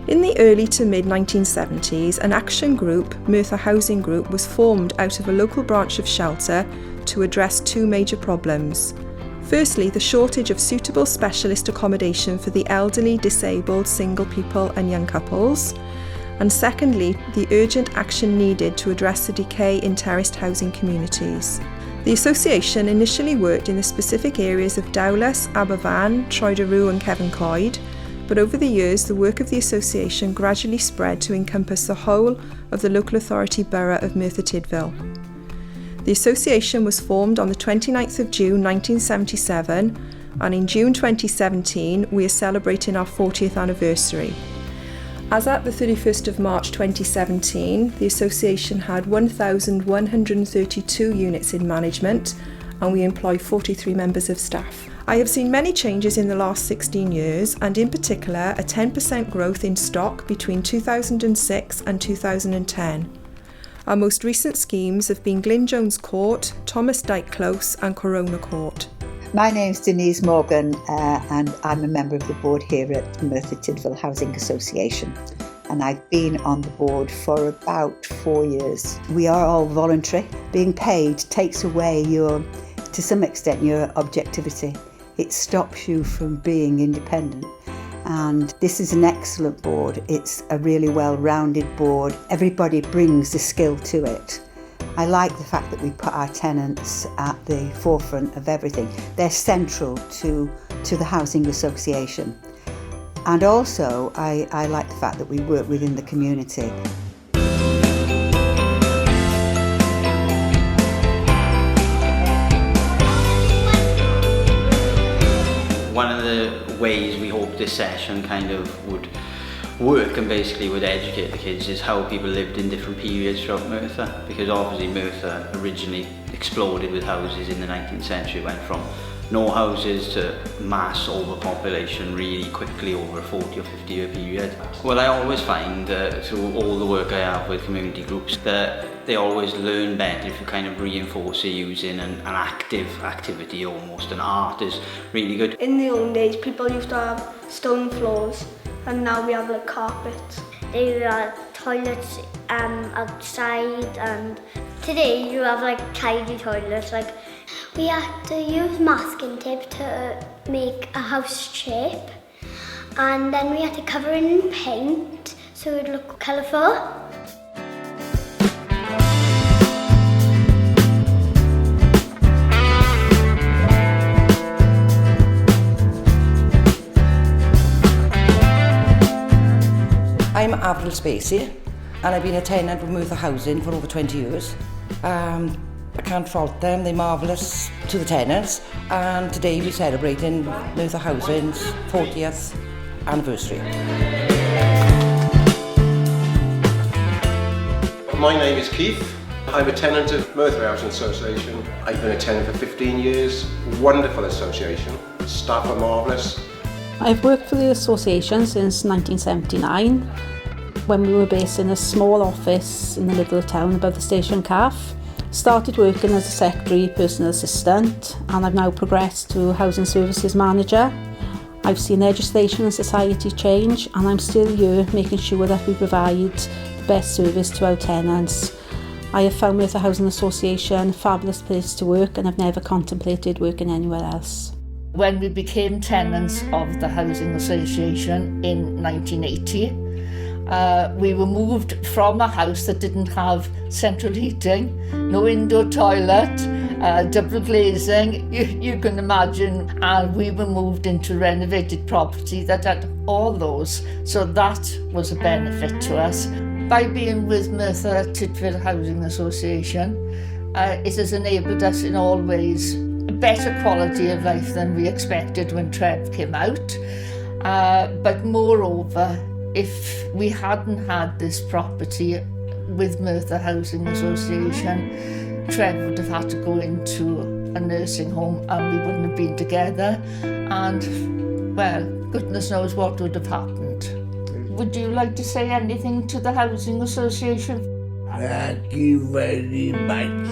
In the early to mid-1970s, an action group, MTHA Housing Group, was formed out of a local branch of Shelter to address two major problems. Firstly, the shortage of suitable specialist accommodation for the elderly, disabled, single people and young couples. And secondly, the urgent action needed to address the decay in terraced housing communities. The association initially worked in the specific areas of Dowlas, Aberfan, Troederrw and Cefn Coed, but over the years the work of the association gradually spread to encompass the whole of the local authority borough of Merthyr Tydfil. The association was formed on the 29th of June 1977, and in June 2017 we are celebrating our 40th anniversary. As at the 31st of March 2017, the association had 1,132 units in management and we employ 43 members of staff. I have seen many changes in the last 16 years, and in particular a 10% growth in stock between 2006 and 2010. Our most recent schemes have been Glyn Jones Court, Thomas Dyke Close and Corona Court. My name's Denise Morgan and I'm a member of the board here at Merthyr Tydfil Housing Association, and I've been on the board for about 4 years. We are all voluntary. Being paid takes away to some extent your objectivity. It stops you from being independent, and this is an excellent board. It's a really well-rounded board. Everybody brings a skill to it. I like the fact that we put our tenants at the forefront of everything. They're central to the housing association. And also, I like the fact that we work within the community. One of the ways we hope this session kind of would work and basically would educate the kids is how people lived in different periods throughout Merthyr, because obviously Merthyr originally exploded with houses in the 19th century. It went from no houses to mass overpopulation really quickly over a 40 or 50 year period. Well, I always find through all the work I have with community groups that they always learn better if you kind of reinforce it using an active activity almost, and art is really good. In the old days people used to have stone floors, and now we have like carpets. They had toilets outside, and today you have like tidy toilets. Like we had to use masking tape to make a house shape, and then we had to cover it in paint so it would look colourful. I'm Avril Spacey, and I've been a tenant of Merthyr Housing for over 20 years. I can't fault them, they're marvellous to the tenants, and today we're celebrating Merthyr Housing's 40th anniversary. My name is Keith. I'm a tenant of Merthyr Housing Association. I've been a tenant for 15 years. Wonderful association. Staff are marvellous. I've worked for the association since 1979, when we were based in a small office in the middle of town above the station cafe. Started working as a secretary, personal assistant, and I've now progressed to housing services manager. I've seen legislation and society change, and I'm still here making sure that we provide the best service to our tenants. I have found Merthyr Housing Association a fabulous place to work, and I've never contemplated working anywhere else. When we became tenants of the Housing Association in 1980, we were moved from a house that didn't have central heating, no indoor toilet, double glazing, you can imagine, and we were moved into renovated property that had all those, so that was a benefit to us. By being with Merthyr Tydfil Housing Association, it has enabled us in all ways a better quality of life than we expected when Trev came out. But moreover, if we hadn't had this property with Merthyr Housing Association, Trev would have had to go into a nursing home and we wouldn't have been together, and well, goodness knows what would have happened. Would you like to say anything to the Housing Association? Thank you very much.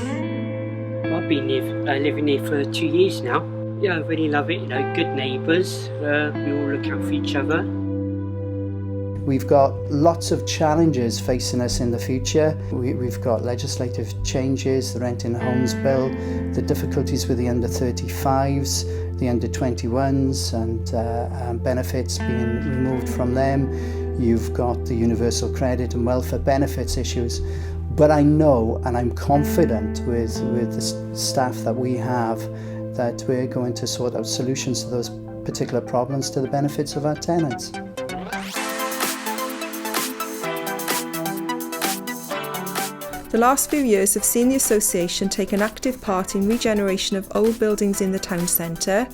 I've been living here for 2 years now. Yeah, I really love it, good neighbours, we all look out for each other. We've got lots of challenges facing us in the future. We've got legislative changes, the Rent in Homes Bill, the difficulties with the under 35s, the under 21s and benefits being removed from them. You've got the universal credit and welfare benefits issues. But I know and I'm confident with the staff that we have that we're going to sort out solutions to those particular problems to the benefits of our tenants. The last few years have seen the association take an active part in regeneration of old buildings in the town centre,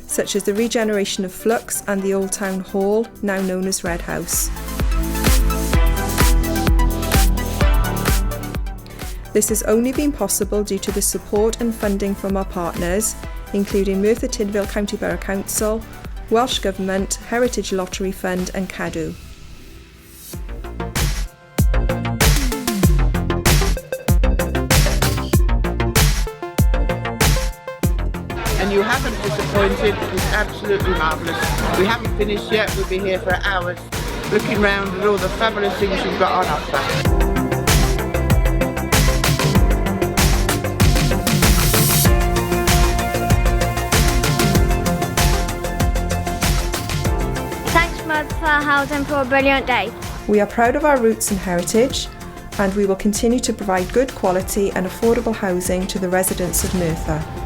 such as the regeneration of Flux and the Old Town Hall, now known as Red House. This has only been possible due to the support and funding from our partners, including Merthyr Tydfil County Borough Council, Welsh Government, Heritage Lottery Fund and CADW. And you haven't disappointed, it's absolutely marvellous. We haven't finished yet, we'll be here for hours looking round at all the fabulous things you've got on offer. For housing for a brilliant day. We are proud of our roots and heritage, and we will continue to provide good quality and affordable housing to the residents of Merthyr.